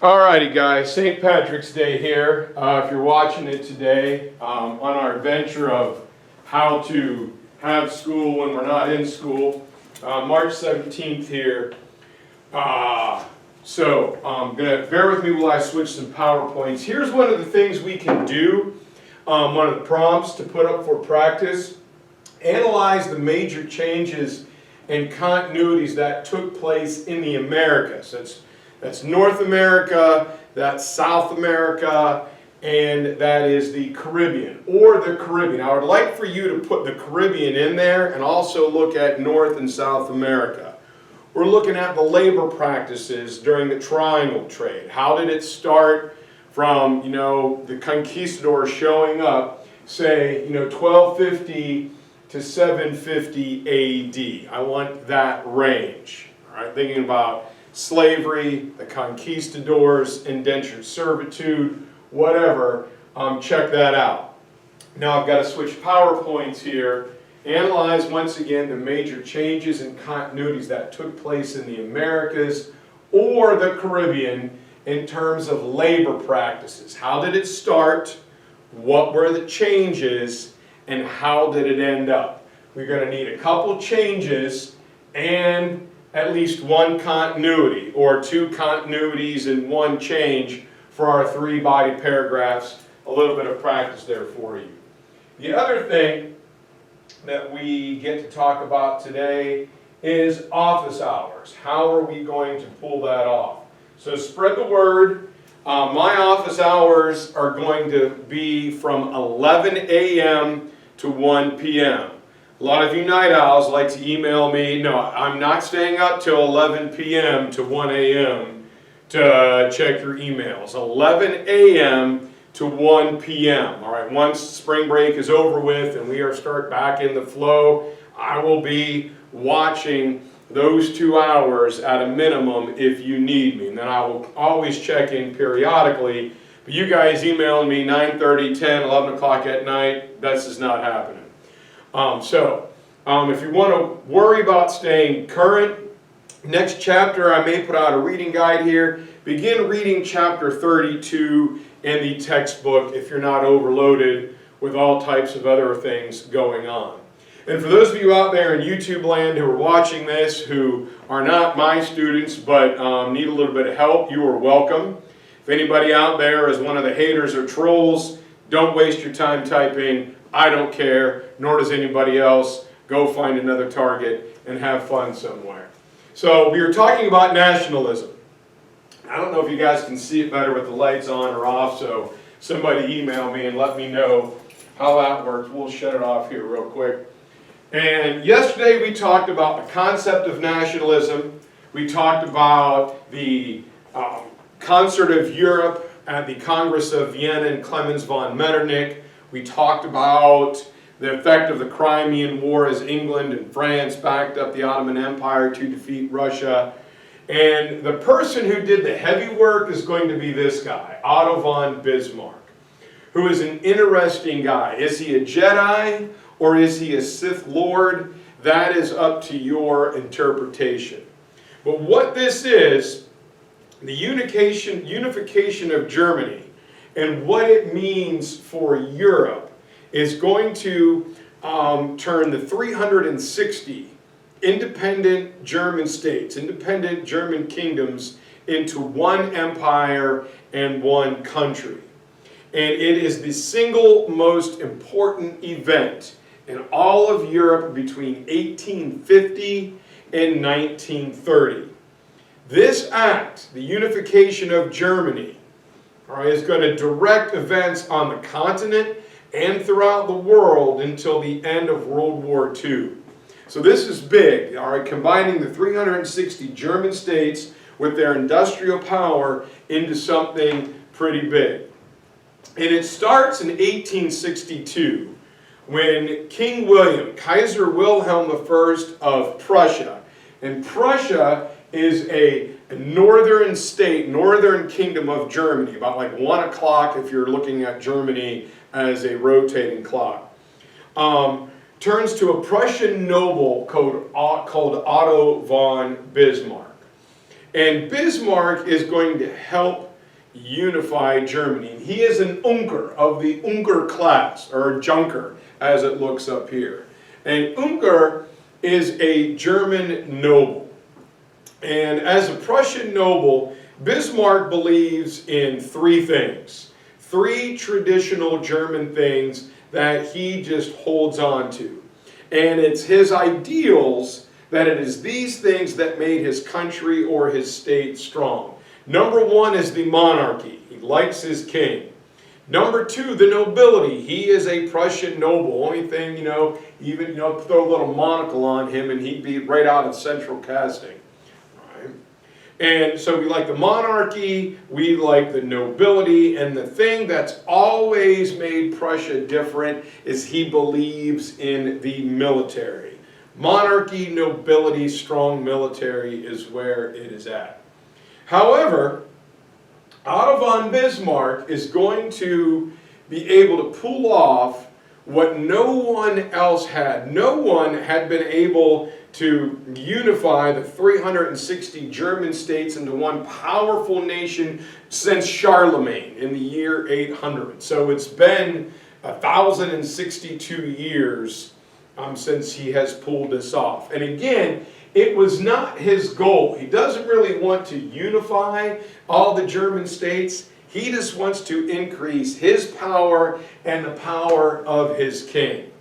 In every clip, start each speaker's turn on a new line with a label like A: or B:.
A: Alrighty guys, St. Patrick's Day here. If you're watching it today on our adventure of how to have school when we're not in school, March 17th here. So gonna bear with me while I switch some PowerPoints. Here's one of the things we can do, one of the prompts to put up for practice. Analyze the major changes and continuities that took place in the Americas. That's North America, that's South America, and that is the Caribbean, or the Caribbean. I would like for you to put the Caribbean in there and also look at North and South America. We're looking at the labor practices during the Triangle Trade. How did it start from, the conquistadors showing up, say, 1250 to 750 AD. I want that range, all right? Thinking about slavery, the conquistadors, indentured servitude, whatever, check that out. Now I've got to switch PowerPoints here. Analyze once again the major changes and continuities that took place in the Americas or the Caribbean in terms of labor practices. How did it start? What were the changes? And how did it end up? We're going to need a couple changes and at least one continuity, or two continuities and one change for our three-body paragraphs. A little bit of practice there for you. The other thing that we get to talk about today is office hours. How are we going to pull that off? So spread the word. My office hours are going to be from 11 a.m. to 1 p.m. A lot of you night owls like to email me. No, I'm not staying up till 11 p.m. to 1 a.m. to check your emails. 11 a.m. to 1 p.m. All right, once spring break is over with and we are start back in the flow, I will be watching those 2 hours at a minimum if you need me. And then I will always check in periodically. But you guys emailing me 9:30, 10, 11 o'clock at night, that's just not happening. If you want to worry about staying current, next chapter I may put out a reading guide here. Begin reading chapter 32 in the textbook if you're not overloaded with all types of other things going on. And for those of you out there in YouTube land who are watching this, who are not my students but need a little bit of help, you are welcome. If anybody out there is one of the haters or trolls, don't waste your time typing, I don't care, nor does anybody else. Go find another target and have fun somewhere. So we are talking about nationalism. I don't know if you guys can see it better with the lights on or off, so somebody email me and let me know how that works. We'll shut it off here real quick. And yesterday we talked about the concept of nationalism. We talked about the Concert of Europe at the Congress of Vienna and Clemens von Metternich. We talked about the effect of the Crimean War as England and France backed up the Ottoman Empire to defeat Russia. And the person who did the heavy work is going to be this guy, Otto von Bismarck, who is an interesting guy. Is he a Jedi or is he a Sith Lord? That is up to your interpretation. But what this is, the unification of Germany and what it means for Europe is going to turn the 360 independent German states, independent German kingdoms, into one empire and one country. And it is the single most important event in all of Europe between 1850 and 1930. This act, the unification of Germany, is going to direct events on the continent and throughout the world until the end of World War II. So this is big, combining the 360 German states with their industrial power into something pretty big. And it starts in 1862 when King William, Kaiser Wilhelm I of Prussia, and Prussia is a northern state, northern kingdom of Germany, about like 1 o'clock if you're looking at Germany as a rotating clock. Turns to a Prussian noble called Otto von Bismarck. And Bismarck is going to help unify Germany. He is an Junker of the Junker class, or Junker, as it looks up here. And Junker is a German noble. And as a Prussian noble, Bismarck believes in three things. Three traditional German things that he just holds on to. And it's his ideals that it is these things that made his country or his state strong. Number one is the monarchy. He likes his king. Number two, the nobility. He is a Prussian noble. Only thing, even, throw a little monocle on him and he'd be right out of central casting. Right? And so we like the monarchy, we like the nobility, and the thing that's always made Prussia different is he believes in the military. Monarchy, nobility, strong military is where it is at. However, Otto von Bismarck is going to be able to pull off what no one else had. No one had been able to unify the 360 German states into one powerful nation since Charlemagne in the year 800. So it's been 1,062 years since he has pulled this off. And again, it was not his goal. He doesn't really want to unify all the German states. He just wants to increase his power and the power of his king.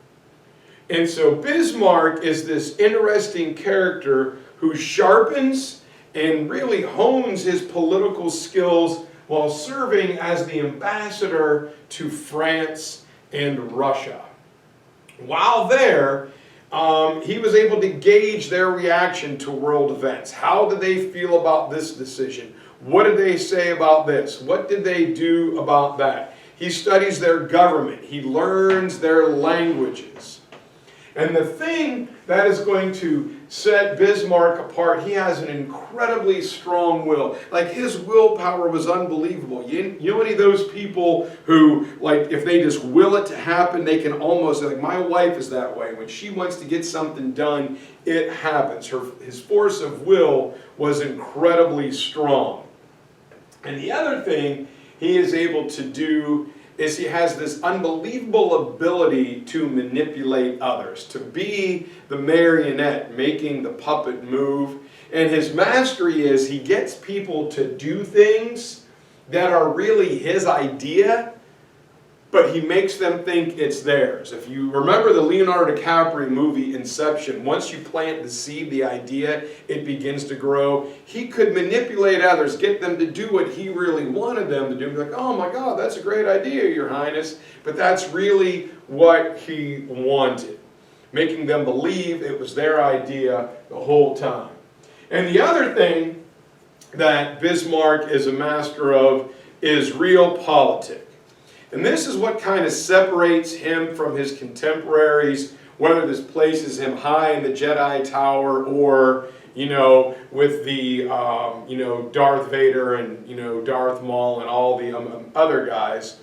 A: And so Bismarck is this interesting character who sharpens and really hones his political skills while serving as the ambassador to France and Russia. While there, he was able to gauge their reaction to world events. How did they feel about this decision? What did they say about this? What did they do about that? He studies their government. He learns their languages. And the thing that is going to set Bismarck apart, he has an incredibly strong will. Like, his willpower was unbelievable. You know any of those people who, like, if they just will it to happen, they can almost, like, my wife is that way. When she wants to get something done, it happens. His force of will was incredibly strong. And the other thing he is able to do is he has this unbelievable ability to manipulate others, to be the marionette, making the puppet move. And his mastery is he gets people to do things that are really his idea, but he makes them think it's theirs. If you remember the Leonardo DiCaprio movie Inception, once you plant the seed, the idea, it begins to grow. He could manipulate others, get them to do what he really wanted them to do. Be like, oh my God, that's a great idea, Your Highness. But that's really what he wanted, making them believe it was their idea the whole time. And the other thing that Bismarck is a master of is realpolitik. And this is what kind of separates him from his contemporaries, whether this places him high in the Jedi Tower or, with the, Darth Vader and, Darth Maul and all the other guys,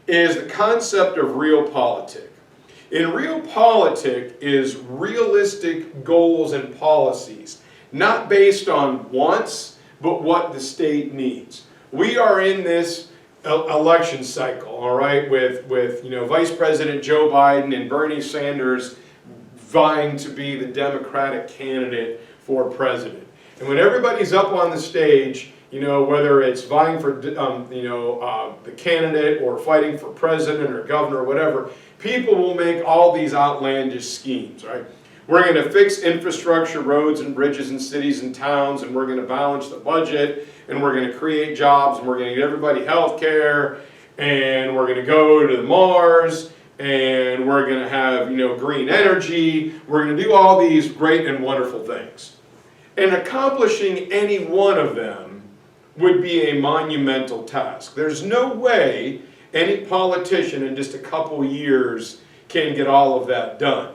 A: is the concept of realpolitik. In realpolitik is realistic goals and policies, not based on wants, but what the state needs. We are in this election cycle, all right, with Vice President Joe Biden and Bernie Sanders vying to be the Democratic candidate for president. And when everybody's up on the stage, whether it's vying for the candidate or fighting for president or governor or whatever, people will make all these outlandish schemes, right? We're going to fix infrastructure, roads and bridges in cities and towns, and we're going to balance the budget, and we're going to create jobs, and we're going to get everybody health care, and we're going to go to Mars, and we're going to have, green energy. We're going to do all these great and wonderful things. And accomplishing any one of them would be a monumental task. There's no way any politician in just a couple years can get all of that done.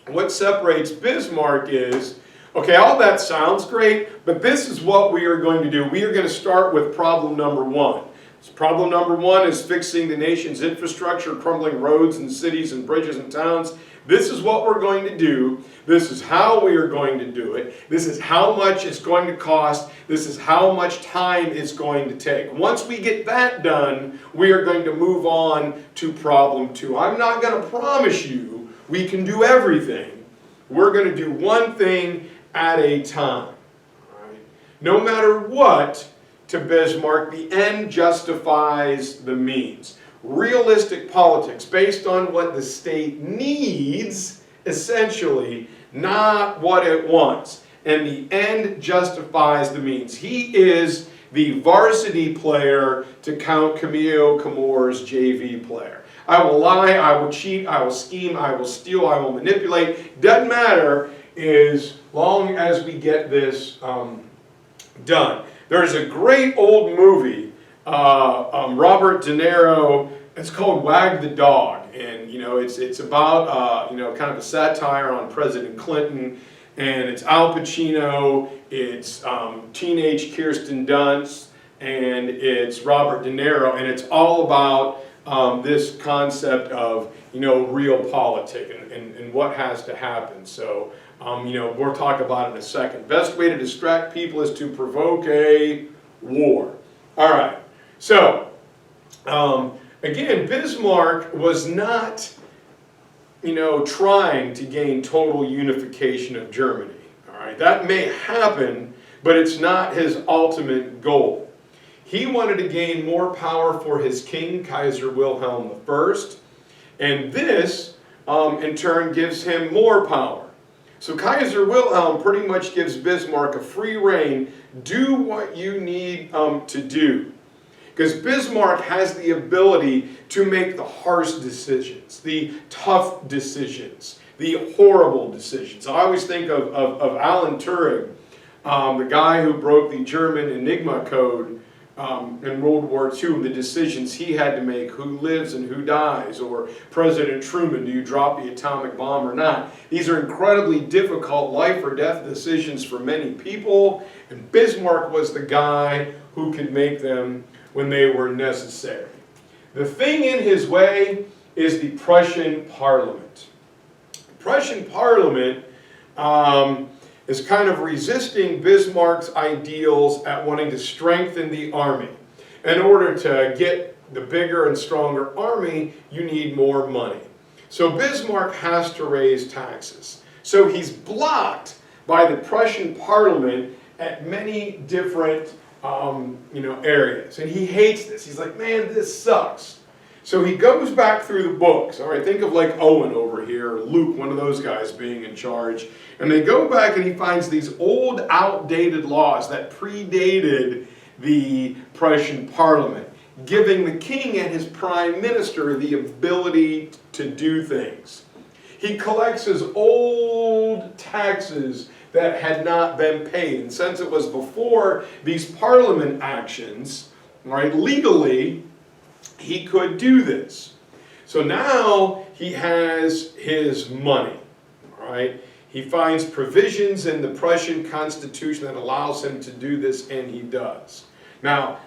A: What separates Bismarck is, okay, all that sounds great, but this is what we are going to do. We are going to start with problem number one. So problem number one is fixing the nation's infrastructure, crumbling roads and cities and bridges and towns. This is what we're going to do. This is how we are going to do it. This is how much it's going to cost. This is how much time it's going to take. Once we get that done, we are going to move on to problem 2. I'm not going to promise you we can do everything. We're going to do one thing at a time. All right? No matter what, to Bismarck, the end justifies the means. Realistic politics based on what the state needs, essentially, not what it wants. And the end justifies the means. He is the varsity player to Count Camillo Camorra's JV player. I will lie, I will cheat, I will scheme, I will steal, I will manipulate. Doesn't matter as long as we get this done. There's a great old movie, Robert De Niro. It's called Wag the Dog, and it's about kind of a satire on President Clinton, and it's Al Pacino, it's teenage Kirsten Dunst, and it's Robert De Niro, and it's all about this concept of real politics and what has to happen. So we'll talk about it in a second. Best way to distract people is to provoke a war. All right. So again, Bismarck was not trying to gain total unification of Germany. All right. That may happen, but it's not his ultimate goal. He wanted to gain more power for his king, Kaiser Wilhelm I, and this, in turn, gives him more power. So Kaiser Wilhelm pretty much gives Bismarck a free rein. Do what you need to do. Because Bismarck has the ability to make the harsh decisions, the tough decisions, the horrible decisions. I always think of Alan Turing, the guy who broke the German Enigma code in World War II, the decisions he had to make, who lives and who dies, or President Truman, do you drop the atomic bomb or not? These are incredibly difficult life or death decisions for many people, and Bismarck was the guy who could make them when they were necessary. The thing in his way is the Prussian Parliament. The Prussian Parliament is kind of resisting Bismarck's ideals at wanting to strengthen the army. In order to get the bigger and stronger army, you need more money. So Bismarck has to raise taxes. So he's blocked by the Prussian Parliament at many different areas. And he hates this. He's like, man, this sucks. So he goes back through the books. All right, think of like Owen over here, or Luke, one of those guys being in charge. And they go back and he finds these old, outdated laws that predated the Prussian Parliament, giving the king and his prime minister the ability to do things. He collects his old taxes that had not been paid. And since it was before these parliament actions, right, legally, he could do this. So now he has his money, right? He finds provisions in the Prussian Constitution that allows him to do this, and he does. Now,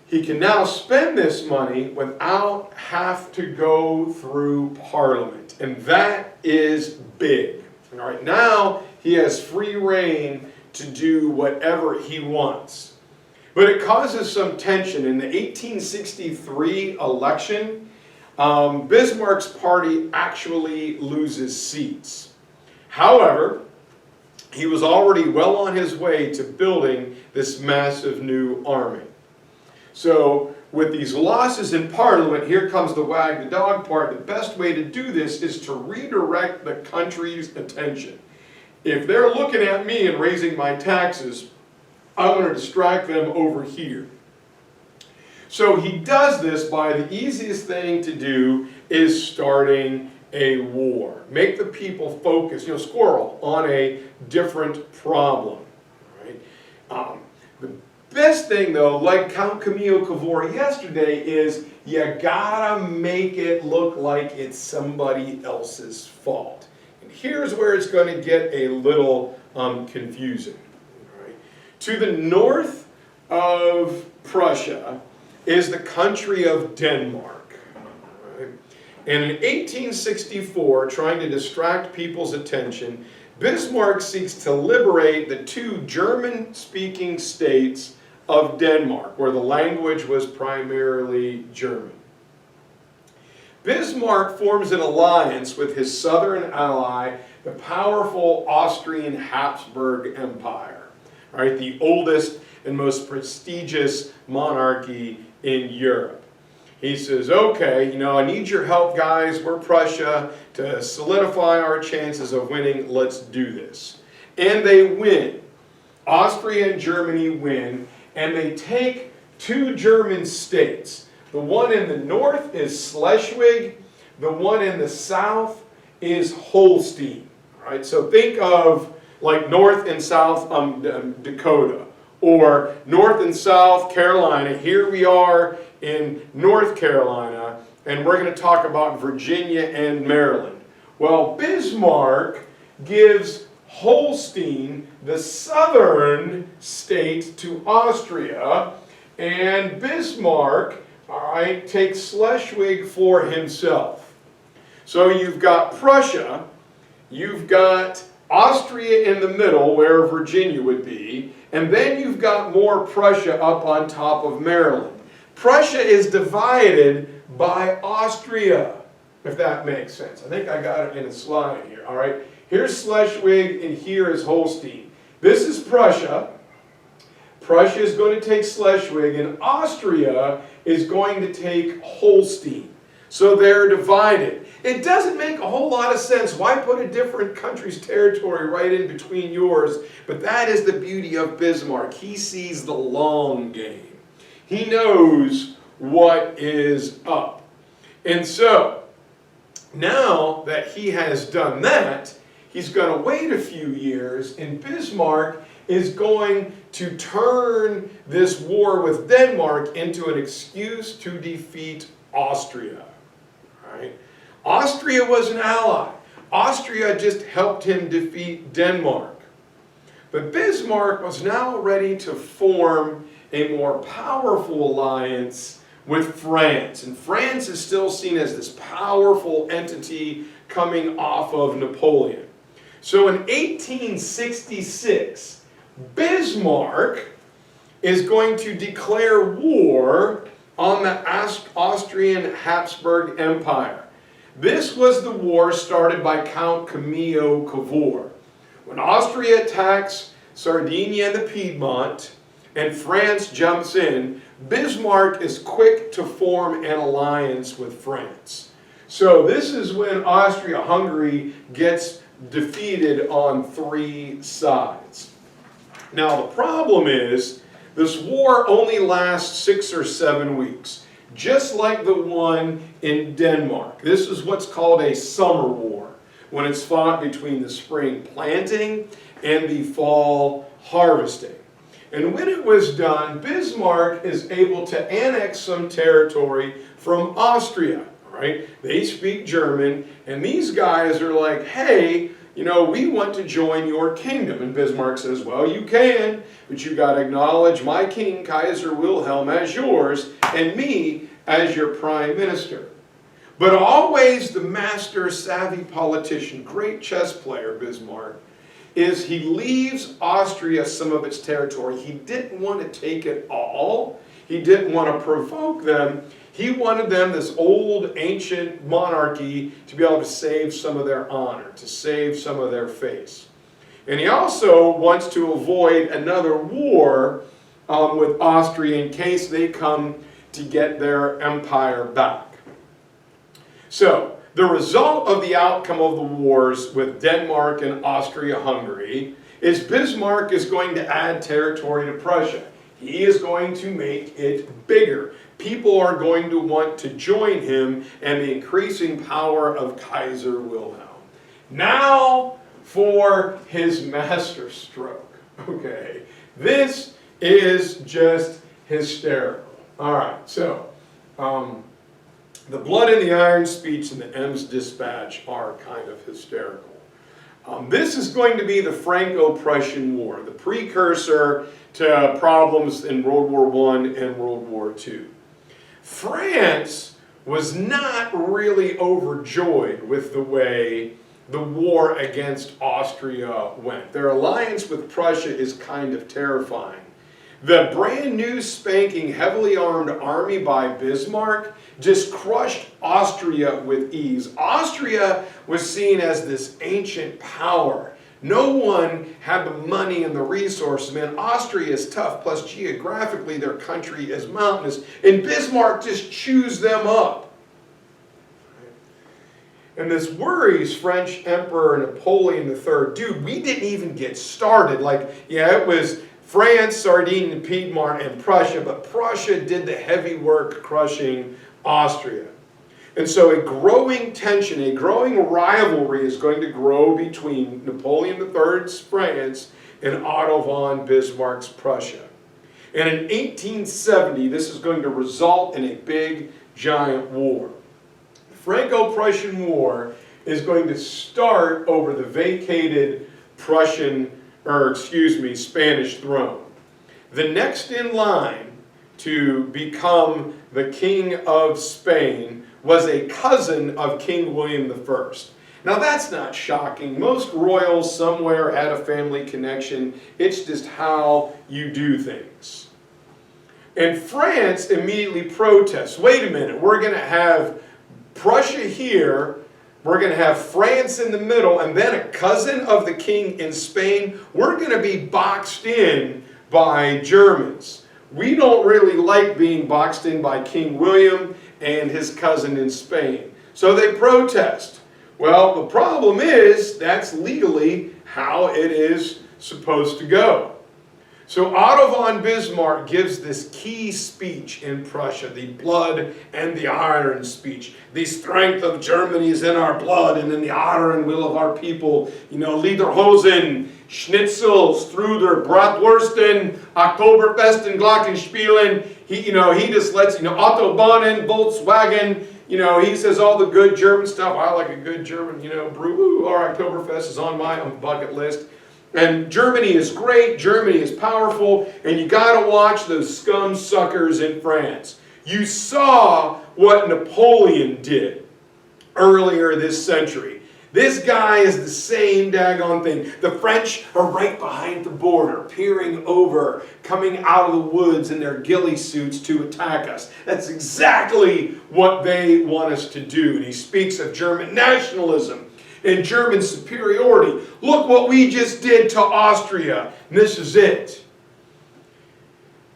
A: he can now spend this money without have to go through Parliament, and that is big. All right, now he has free rein to do whatever he wants. But it causes some tension. In the 1863 election, Bismarck's party actually loses seats. However, he was already well on his way to building this massive new army. So with these losses in Parliament, here comes the wag the dog part. The best way to do this is to redirect the country's attention. If they're looking at me and raising my taxes, I'm going to distract them over here. So he does this by the easiest thing to do is starting a war. Make the people focus, squirrel, on a different problem. Right? The best thing, though, like Count Camillo Camorra yesterday, is you gotta make it look like it's somebody else's fault. And here's where it's going to get a little confusing. To the north of Prussia is the country of Denmark. Right? And in 1864, trying to distract people's attention, Bismarck seeks to liberate the two German-speaking states of Denmark, where the language was primarily German. Bismarck forms an alliance with his southern ally, the powerful Austrian Habsburg Empire, right, the oldest and most prestigious monarchy in Europe. He says, okay, I need your help, guys. We're Prussia. To solidify our chances of winning, let's do this. And they win. Austria and Germany win, and they take two German states. The one in the north is Schleswig. The one in the south is Holstein. Right? So think of like North and South Dakota, or North and South Carolina. Here we are in North Carolina, and we're going to talk about Virginia and Maryland. Well, Bismarck gives Holstein, the southern state, to Austria, and Bismarck, takes Schleswig for himself. So you've got Prussia, you've got Austria in the middle, where Virginia would be, and then you've got more Prussia up on top of Maryland. Prussia is divided by Austria, if that makes sense. I think I got it in a slide here, all right? Here's Schleswig, and here is Holstein. This is Prussia. Prussia is going to take Schleswig, and Austria is going to take Holstein. So they're divided. It doesn't make a whole lot of sense. Why put a different country's territory right in between yours? But that is the beauty of Bismarck. He sees the long game. He knows what is up. And so, now that he has done that, he's going to wait a few years, and Bismarck is going to turn this war with Denmark into an excuse to defeat Austria. Right? Austria was an ally. Austria just helped him defeat Denmark. But Bismarck was now ready to form a more powerful alliance with France. And France is still seen as this powerful entity coming off of Napoleon. So in 1866, Bismarck is going to declare war on the Austrian Habsburg Empire. This was the war started by Count Camillo Cavour. When Austria attacks Sardinia and the Piedmont, and France jumps in, Bismarck is quick to form an alliance with France. So this is when Austria-Hungary gets defeated on three sides. Now the problem is, this war only lasts 6 or 7 weeks, just like the one in Denmark. This is what's called a summer war, when it's fought between the spring planting and the fall harvesting. And when it was done, Bismarck is able to annex some territory from Austria, right? They speak German, and these guys are like, hey, we want to join your kingdom. And Bismarck says, well, you can, but you got to acknowledge my king, Kaiser Wilhelm, as yours, and me as your prime minister. But always the master, savvy politician, great chess player, Bismarck, is he leaves Austria some of its territory. He didn't want to take it all. He didn't want to provoke them. He wanted them, this old ancient monarchy, to be able to save some of their honor, to save some of their face. And he also wants to avoid another war with Austria in case they come to get their empire back. So, the result of the outcome of the wars with Denmark and Austria-Hungary is Bismarck is going to add territory to Prussia. He is going to make it bigger. People are going to want to join him, and the increasing power of Kaiser Wilhelm. Now for his masterstroke. Okay, this is just hysterical. All right, so the blood in the iron speech and the M's dispatch are kind of hysterical. This is going to be the Franco-Prussian War, the precursor to problems in World War I and World War II. France was not really overjoyed with the way the war against Austria went. Their alliance with Prussia is kind of terrifying. The brand new spanking heavily armed army by Bismarck just crushed Austria with ease. Austria was seen as this ancient power. No one had the money and the resources. Man, Austria is tough, plus geographically their country is mountainous. And Bismarck just chews them up. And this worries French Emperor Napoleon III. Dude, we didn't even get started. Like, yeah, it was France, Sardinia, Piedmont, and Prussia, but Prussia did the heavy work crushing Austria. And so a growing tension, a growing rivalry is going to grow between Napoleon III's France and Otto von Bismarck's Prussia. And in 1870, this is going to result in a big, giant war. The Franco-Prussian War is going to start over the vacated Spanish throne. The next in line to become the King of Spain was a cousin of King William I. Now that's not shocking. Most royals somewhere had a family connection. It's just how you do things. And France immediately protests. Wait a minute, we're going to have Prussia here, we're going to have France in the middle, and then a cousin of the king in Spain. We're going to be boxed in by Germans. We don't really like being boxed in by King William and his cousin in Spain. So they protest. Well, the problem is that's legally how it is supposed to go. So Otto von Bismarck gives this key speech in Prussia, the blood and the iron speech. The strength of Germany is in our blood and in the honor and will of our people. You know, Lederhosen, Schnitzels, Struder, Bratwursten, Oktoberfest and Glockenspielen. He just lets, Autobahnen, Volkswagen, he says all the good German stuff. I like a good German, brew. Our Oktoberfest is on my bucket list. And Germany is great, Germany is powerful, and you gotta watch those scum suckers in France. You saw what Napoleon did earlier this century. This guy is the same daggone thing. The French are right behind the border, peering over, coming out of the woods in their ghillie suits to attack us. That's exactly what they want us to do. And he speaks of German nationalism and German superiority. Look what we just did to Austria. And this is it.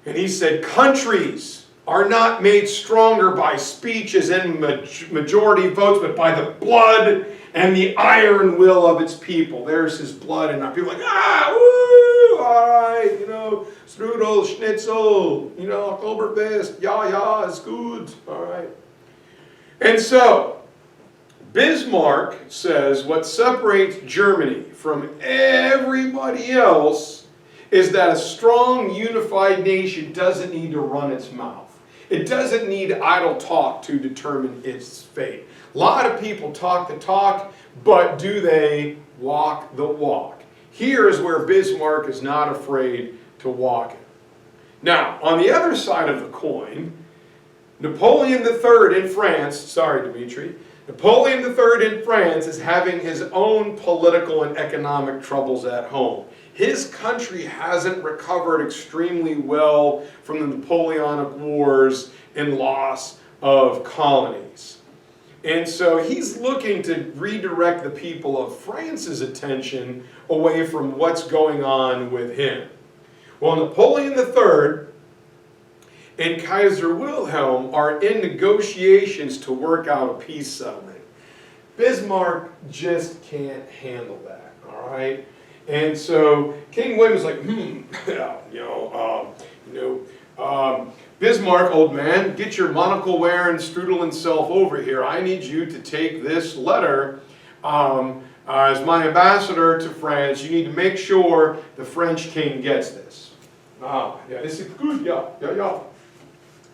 A: And he said, countries are not made stronger by speeches and majority votes, but by the blood and the iron will of its people. There's his blood, and our people are like, woo, all right, strudel, schnitzel, Oktoberfest, ja, it's good, all right. And so, Bismarck says what separates Germany from everybody else is that a strong, unified nation doesn't need to run its mouth. It doesn't need idle talk to determine its fate. A lot of people talk the talk, but do they walk the walk? Here is where Bismarck is not afraid to walk it. Now, on the other side of the coin, Napoleon III in France, Napoleon III in France is having his own political and economic troubles at home. His country hasn't recovered extremely well from the Napoleonic Wars and loss of colonies. And so he's looking to redirect the people of France's attention away from what's going on with him. Well, Napoleon III and Kaiser Wilhelm are in negotiations to work out a peace settlement. Bismarck just can't handle that, all right? And so King William's like, Bismarck, old man, get your monocle wearing, strudeling self over here. I need you to take this letter as my ambassador to France. You need to make sure the French king gets this. This is good, yeah.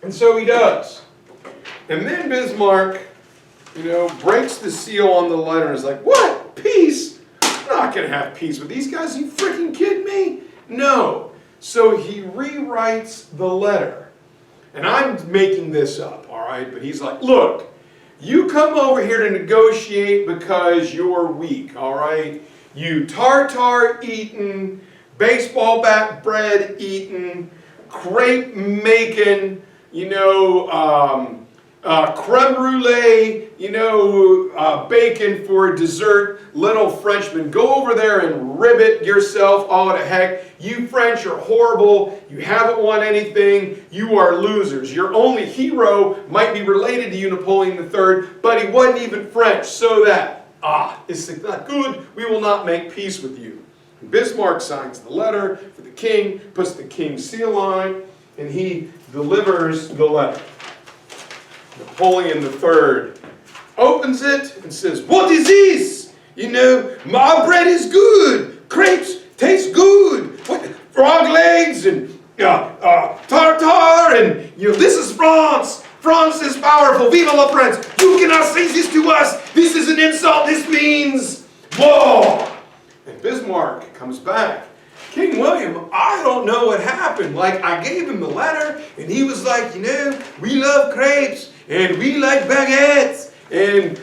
A: And so he does. And then Bismarck, breaks the seal on the letter and is like, what? Peace? I'm not going to have peace with these guys. Are you freaking kidding me? No. So he rewrites the letter. And I'm making this up, all right? right? But he's like, look, you come over here to negotiate because you're weak, all right? You tartar eating, baseball bat bread eating, crepe making, you know, creme brulee, you know, bacon for dessert, little Frenchman. Go over there and ribbit yourself all to heck. You French are horrible. You haven't won anything. You are losers. Your only hero might be related to you, Napoleon III, but he wasn't even French. So that, it's not good. We will not make peace with you. And Bismarck signs the letter for the king, puts the king's seal on it, and he delivers the letter. Napoleon III opens it and says, what is this? You know, my bread is good. Crepes taste good. What? Frog legs and tartar and, you know, this is France. France is powerful. Vive la France. You cannot say this to us. This is an insult. This means war. And Bismarck comes back. King William, I don't know what happened. Like, I gave him the letter, and he was like, you know, we love crepes, and we like baguettes, and,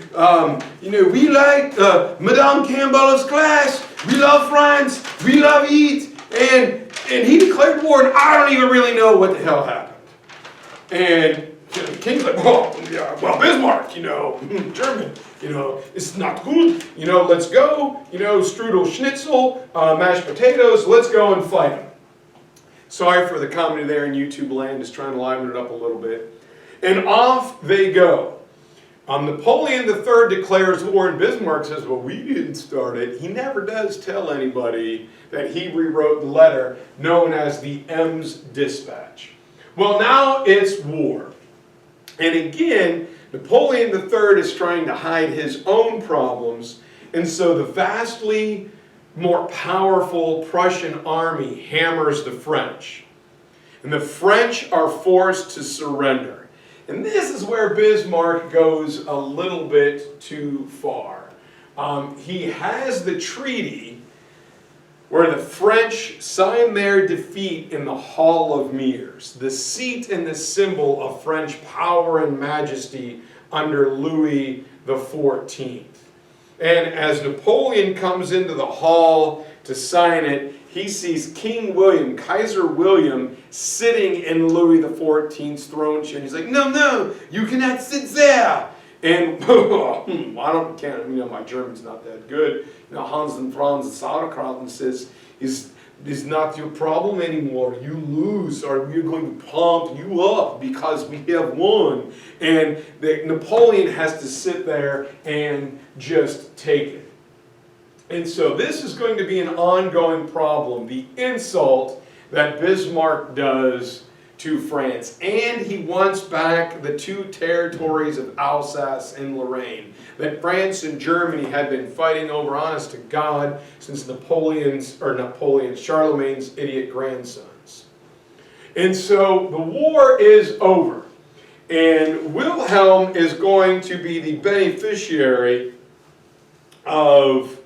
A: you know, we like Madame Campbell's class, we love France, we love eat, and he declared war, and I don't even really know what the hell happened. And the king's like, well, yeah, well, Bismarck, you know, German, you know, it's not good, you know, let's go, you know, strudel schnitzel, mashed potatoes, let's go and fight them. Sorry for the comedy there in YouTube land, just trying to liven it up a little bit. And off they go. Napoleon III declares war, and Bismarck says, well, we didn't start it. He never does tell anybody that he rewrote the letter known as the Ems Dispatch. Well, now it's war. And again, Napoleon III is trying to hide his own problems, and so the vastly more powerful Prussian army hammers the French. And the French are forced to surrender. And this is where Bismarck goes a little bit too far. He has the treaty where the French sign their defeat in the Hall of Mirrors, the seat and the symbol of French power and majesty under Louis XIV. And as Napoleon comes into the hall to sign it, he sees King William, Kaiser William, sitting in Louis XIV's throne chair. He's like, no, no, you cannot sit there. And I can't, you know, my German's not that good. You know, Hans and Franz and Sauerkraut says, is not your problem anymore. You lose, or we're going to pump you up because we have won. And Napoleon has to sit there and just take it. And so this is going to be an ongoing problem, the insult that Bismarck does to France. And he wants back the two territories of Alsace and Lorraine that France and Germany had been fighting over, honest to God, since Charlemagne's idiot grandsons. And so the war is over. And Wilhelm is going to be the beneficiary of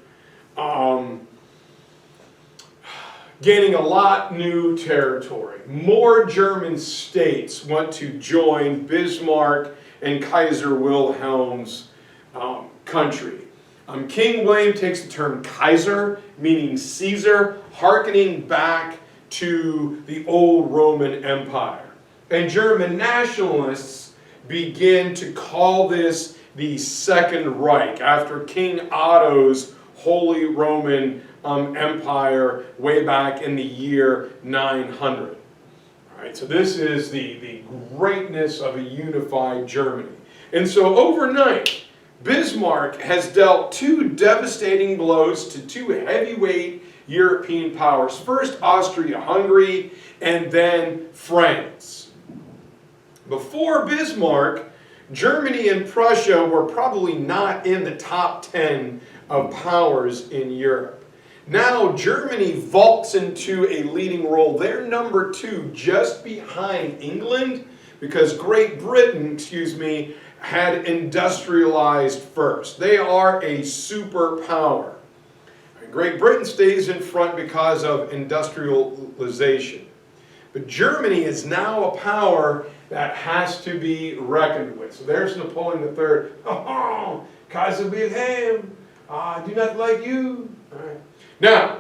A: gaining a lot new territory. More German states want to join Bismarck and Kaiser Wilhelm's country. King William takes the term Kaiser, meaning Caesar, hearkening back to the old Roman Empire. And German nationalists begin to call this the Second Reich, after King Otto's Holy Roman Empire way back in the year 900. All right, so this is the greatness of a unified Germany. And so overnight, Bismarck has dealt two devastating blows to two heavyweight European powers. First, Austria-Hungary, and then France. Before Bismarck, Germany and Prussia were probably not in the top 10 of powers in Europe. Now Germany vaults into a leading role. They're number 2, just behind England, because Great Britain, had industrialized first. They are a superpower. Great Britain stays in front because of industrialization. But Germany is now a power that has to be reckoned with. So there's Napoleon III. Oh, Kaiser Wilhelm, I do not like you. All right. Now,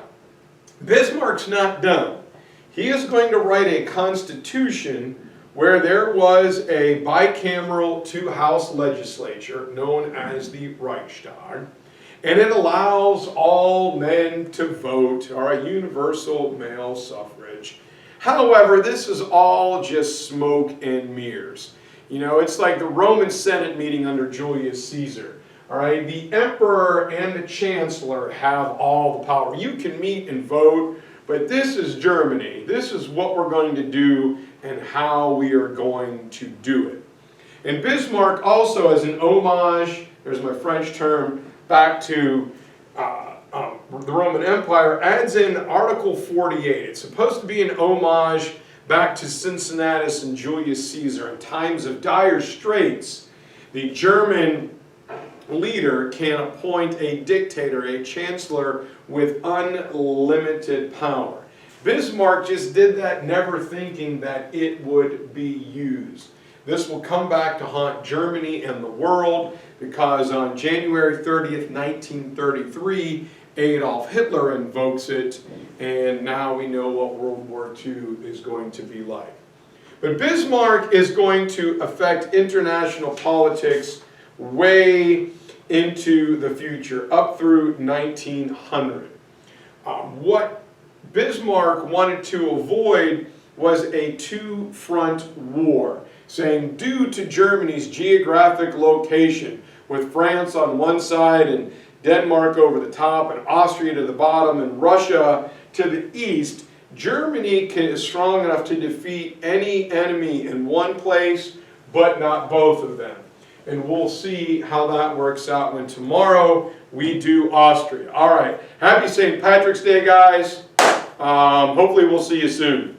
A: Bismarck's not done. He is going to write a constitution where there was a bicameral two-house legislature known as the Reichstag, and it allows all men to vote, all right, universal male suffrage. However, this is all just smoke and mirrors. You know, it's like the Roman Senate meeting under Julius Caesar. All right, the emperor and the chancellor have all the power. You can meet and vote, but this is Germany. This is what we're going to do and how we are going to do it. And Bismarck also, as an homage, there's my French term, back to the Roman Empire, adds in Article 48. It's supposed to be an homage back to Cincinnatus and Julius Caesar. In times of dire straits, the German leader can appoint a dictator, a chancellor, with unlimited power. Bismarck just did that, never thinking that it would be used. This will come back to haunt Germany and the world, because on January 30th, 1933, Adolf Hitler invokes it, and now we know what World War II is going to be like. But Bismarck is going to affect international politics way into the future, up through 1900. What Bismarck wanted to avoid was a two-front war, saying due to Germany's geographic location, with France on one side and Denmark over the top and Austria to the bottom and Russia to the east, Germany is strong enough to defeat any enemy in one place, but not both of them. And we'll see how that works out when tomorrow we do Austria. All right. Happy St. Patrick's Day, guys. Hopefully we'll see you soon.